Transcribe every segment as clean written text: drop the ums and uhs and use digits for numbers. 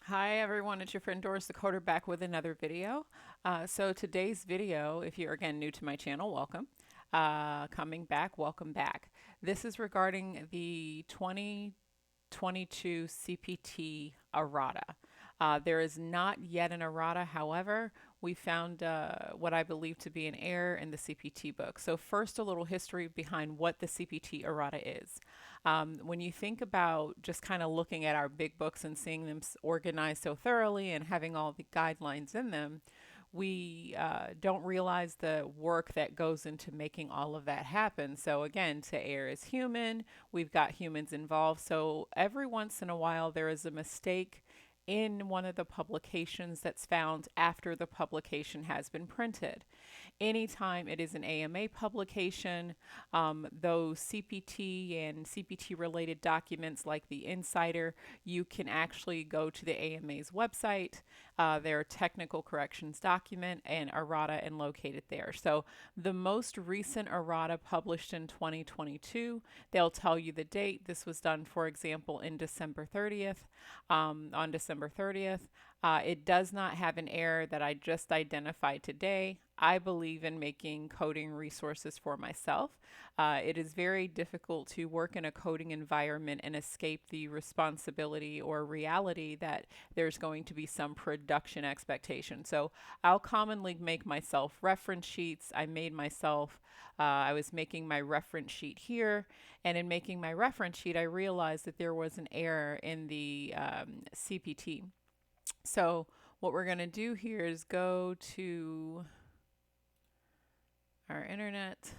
Hi everyone, it's your friend Doris Thecoder back with another video. So today's video, if you're again new to my channel, welcome. Coming back, welcome back. This is regarding the 2022 CPT errata. There is not yet an errata, however, we found what I believe to be an error in the CPT book. So first, a little history behind what the CPT errata is. When you think about just kind of looking at our big books and seeing them organized so thoroughly and having all the guidelines in them, we don't realize the work that goes into making all of that happen. So, again, to err is human, we've got humans involved. So, every once in a while, there is a mistake in one of the publications that's found after the publication has been printed. Anytime it is an AMA publication, those CPT and CPT related documents like the Insider, you can actually go to the AMA's website, their technical corrections document, and errata, and locate it there. So the most recent errata published in 2022, they'll tell you the date. This was done, for example, in December 30th. On December 30th, it does not have an error that I just identified today. I believe in making coding resources for myself. It is very difficult to work in a coding environment and escape the responsibility or reality that there's going to be some production expectation. So I'll commonly make myself reference sheets. I was making my reference sheet here, and in making my reference sheet, I realized that there was an error in the CPT. So what we're going to do here is go to our internet.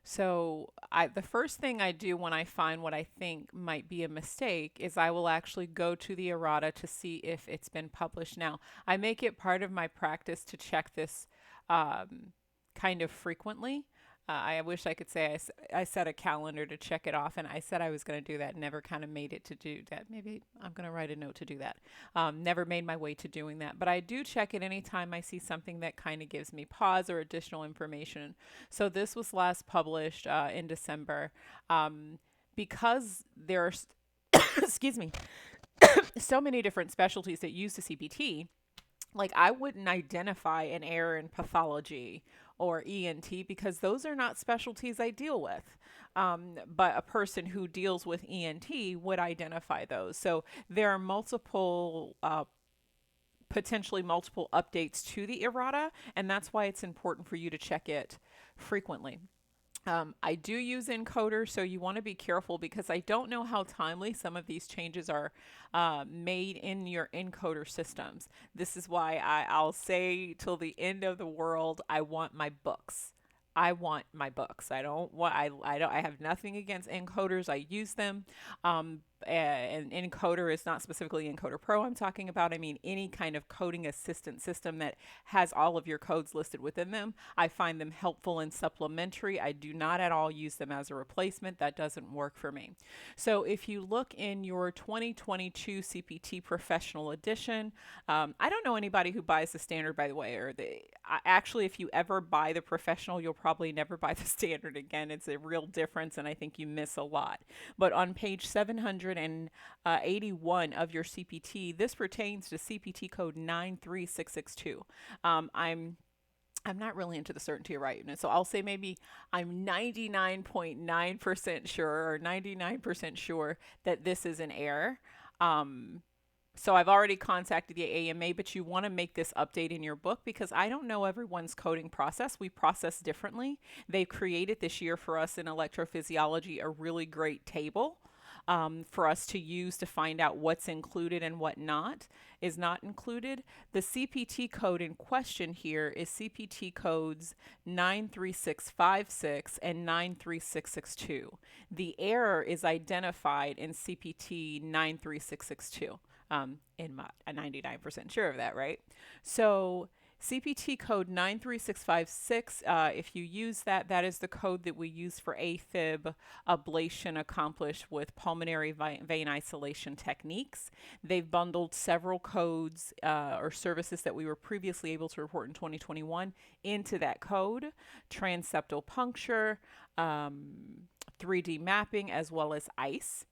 So the first thing I do when I find what I think might be a mistake is I will actually go to the errata to see if it's been published. Now, I make it part of my practice to check this kind of frequently. I wish I could say I set a calendar to check it off, and I said I was going to do that, never kind of made it to do that. Maybe I'm going to write a note to do that. Never made my way to doing that, but I do check it anytime I see something that kind of gives me pause or additional information. So this was last published in December. Because there's, excuse me, so many different specialties that use the CPT, like I wouldn't identify an error in pathology or ENT because those are not specialties I deal with. But a person who deals with ENT would identify those. So there are potentially multiple updates to the errata, and that's why it's important for you to check it frequently. I do use Encoder, so you want to be careful because I don't know how timely some of these changes are made in your encoder systems. This is why I'll say till the end of the world, I want my books. I want my books. I don't want. I don't. I have nothing against encoders. I use them. And Encoder is not specifically Encoder Pro I'm talking about. I mean any kind of coding assistant system that has all of your codes listed within them. I find them helpful and supplementary. I do not at all use them as a replacement. That doesn't work for me. So if you look in your 2022 CPT Professional Edition, I don't know anybody who buys the standard, by the way, actually, if you ever buy the professional, you'll probably never buy the standard again. It's a real difference, and I think you miss a lot. But on page 781 of your CPT, this pertains to CPT code 93662. I'm not really into the certainty of rightness, so I'll say maybe I'm 99.9% sure or 99% sure that this is an error. So I've already contacted the AMA, but you want to make this update in your book because I don't know everyone's coding process. We process differently. They've created this year for us in electrophysiology a really great table for us to use to find out what's included and what not is not included. The CPT code in question here is CPT codes 93656 and 93662. The error is identified in CPT 93662. I'm 99% sure of that, right? So CPT code 93656, if you use that, that is the code that we use for A-fib ablation accomplished with pulmonary vein isolation techniques. They've bundled several codes or services that we were previously able to report in 2021 into that code: transeptal puncture, 3D mapping, as well as ICE.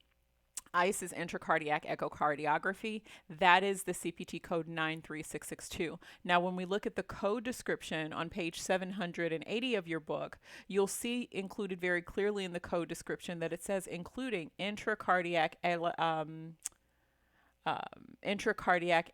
ICE is intracardiac echocardiography. That is the CPT code 93662. Now, when we look at the code description on page 780 of your book, you'll see included very clearly in the code description that it says including intracardiac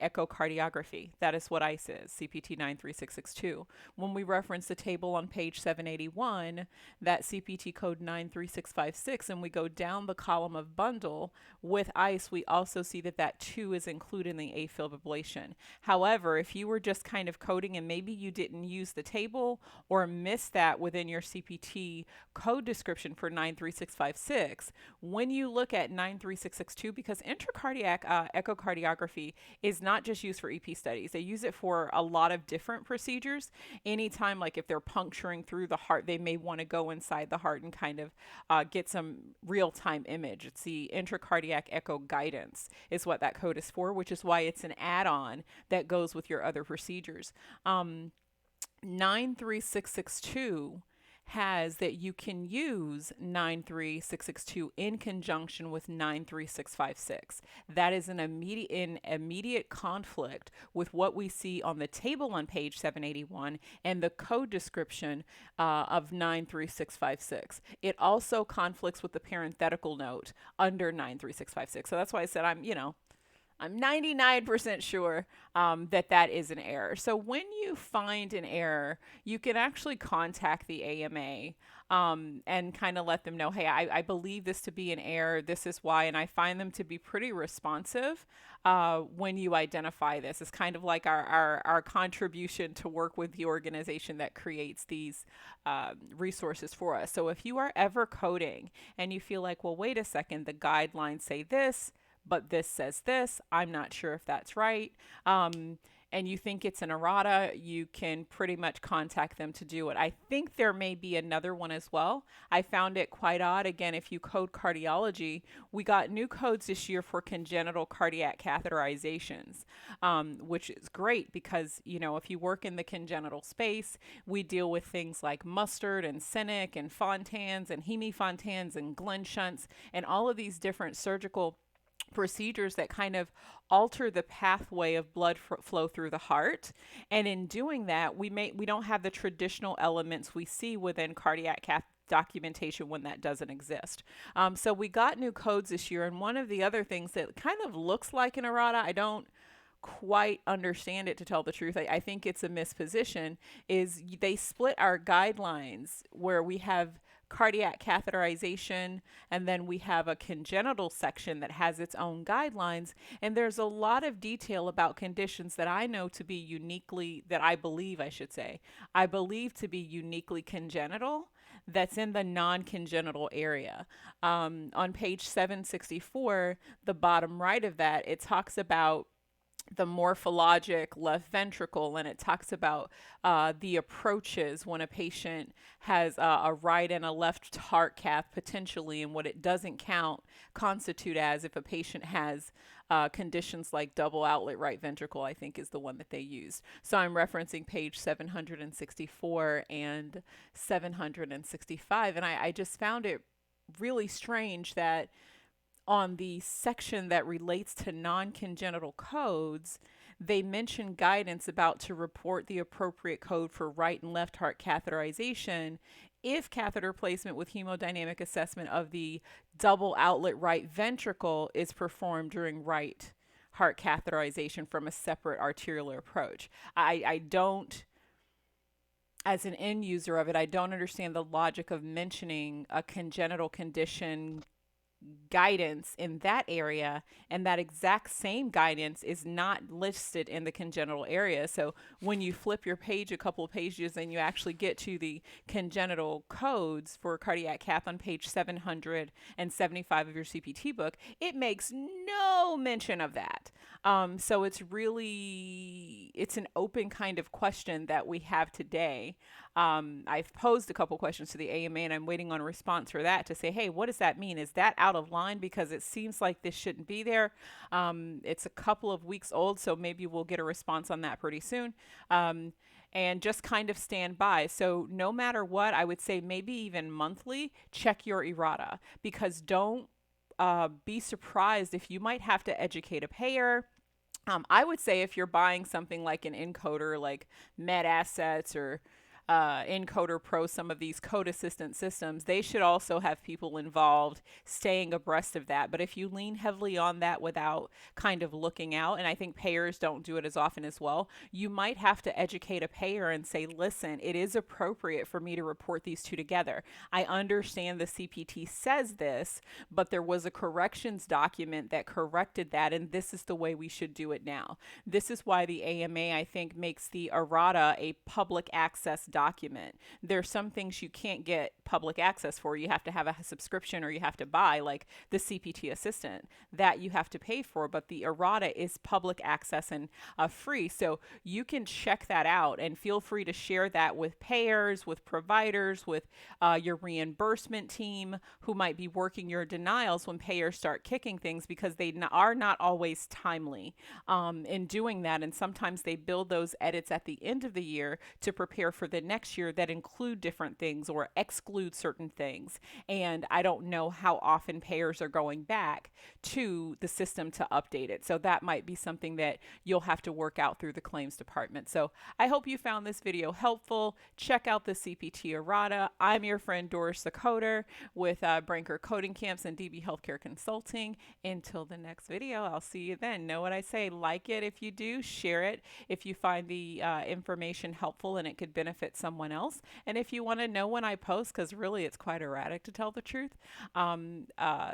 echocardiography. That is what ICE is, CPT 93662. When we reference the table on page 781, that CPT code 93656, and we go down the column of bundle with ICE, we also see that that too is included in the A-fib ablation. However, if you were just kind of coding and maybe you didn't use the table or missed that within your CPT code description for 93656, when you look at 93662, because intracardiac echocardiography is not just used for EP studies. They use it for a lot of different procedures. Anytime, like if they're puncturing through the heart, they may want to go inside the heart and kind of get some real-time image. It's the intracardiac echo guidance is what that code is for, which is why it's an add-on that goes with your other procedures. 93662 has that you can use 93662 in conjunction with 93656. That is an immediate conflict with what we see on the table on page 781 and the code description of 93656. It also conflicts with the parenthetical note under 93656. So that's why I said I'm 99% sure that that is an error. So when you find an error, you can actually contact the AMA and kind of let them know, hey, I believe this to be an error. This is why. And I find them to be pretty responsive when you identify this. It's kind of like our contribution to work with the organization that creates these resources for us. So if you are ever coding and you feel like, well, wait a second, the guidelines say this, but this says this, I'm not sure if that's right, and you think it's an errata, you can pretty much contact them to do it. I think there may be another one as well. I found it quite odd. Again, if you code cardiology, we got new codes this year for congenital cardiac catheterizations, which is great because, if you work in the congenital space, we deal with things like mustard and Cynic and Fontans and hemifontans and Glenn shunts and all of these different surgical procedures that kind of alter the pathway of blood flow through the heart. And in doing that, we don't have the traditional elements we see within cardiac cath documentation when that doesn't exist. So we got new codes this year. And one of the other things that kind of looks like an errata, I don't quite understand it to tell the truth. I think it's a misposition, is they split our guidelines where we have cardiac catheterization and then we have a congenital section that has its own guidelines, and there's a lot of detail about conditions that I know to be I believe to be uniquely congenital that's in the non-congenital area. On page 764, the bottom right of that, it talks about the morphologic left ventricle, and it talks about the approaches when a patient has a right and a left heart cath potentially, and what it doesn't constitute as if a patient has conditions like double outlet right ventricle, I think is the one that they used. So I'm referencing page 764 and 765, and I just found it really strange that on the section that relates to non-congenital codes, they mention guidance about to report the appropriate code for right and left heart catheterization if catheter placement with hemodynamic assessment of the double outlet right ventricle is performed during right heart catheterization from a separate arterial approach. I don't, as an end user of it, I don't understand the logic of mentioning a congenital condition guidance in that area, and that exact same guidance is not listed in the congenital area. So when you flip your page a couple of pages and you actually get to the congenital codes for cardiac cath on page 775 of your CPT book, it makes no mention of that. So it's an open kind of question that we have today. I've posed a couple questions to the AMA, and I'm waiting on a response for that to say, hey, what does that mean? Is that out of line? Because it seems like this shouldn't be there. It's a couple of weeks old, so maybe we'll get a response on that pretty soon. And just kind of stand by. So no matter what, I would say maybe even monthly, check your errata, because don't be surprised if you might have to educate a payer. I would say if you're buying something like an encoder, like Med Assets or Encoder Pro, some of these code assistant systems, they should also have people involved staying abreast of that. But if you lean heavily on that without kind of looking out, and I think payers don't do it as often as well, you might have to educate a payer and say, listen, it is appropriate for me to report these two together. I understand the CPT says this, but there was a corrections document that corrected that, and this is the way we should do it now. This is why the AMA, I think, makes the Errata a public access document. There's some things you can't get public access for. You have to have a subscription or you have to buy, like the CPT assistant, that you have to pay for. But the Errata is public access and free. So you can check that out and feel free to share that with payers, with providers, with your reimbursement team who might be working your denials when payers start kicking things, because they are not always timely in doing that. And sometimes they build those edits at the end of the year to prepare for the next year that include different things or exclude certain things. And I don't know how often payers are going back to the system to update it. So that might be something that you'll have to work out through the claims department. So I hope you found this video helpful. Check out the CPT Errata. I'm your friend Doris Thecoder with Branker Coding Camps and DB Healthcare Consulting. Until the next video, I'll see you then. Know what I say? Like it if you do, share it if you find the information helpful and it could benefit someone else. And if you want to know when I post, because really it's quite erratic to tell the truth,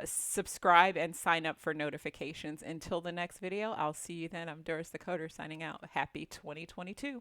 subscribe and sign up for notifications. Until the next video, I'll see you then. I'm Doris Thecoder signing out. Happy 2022.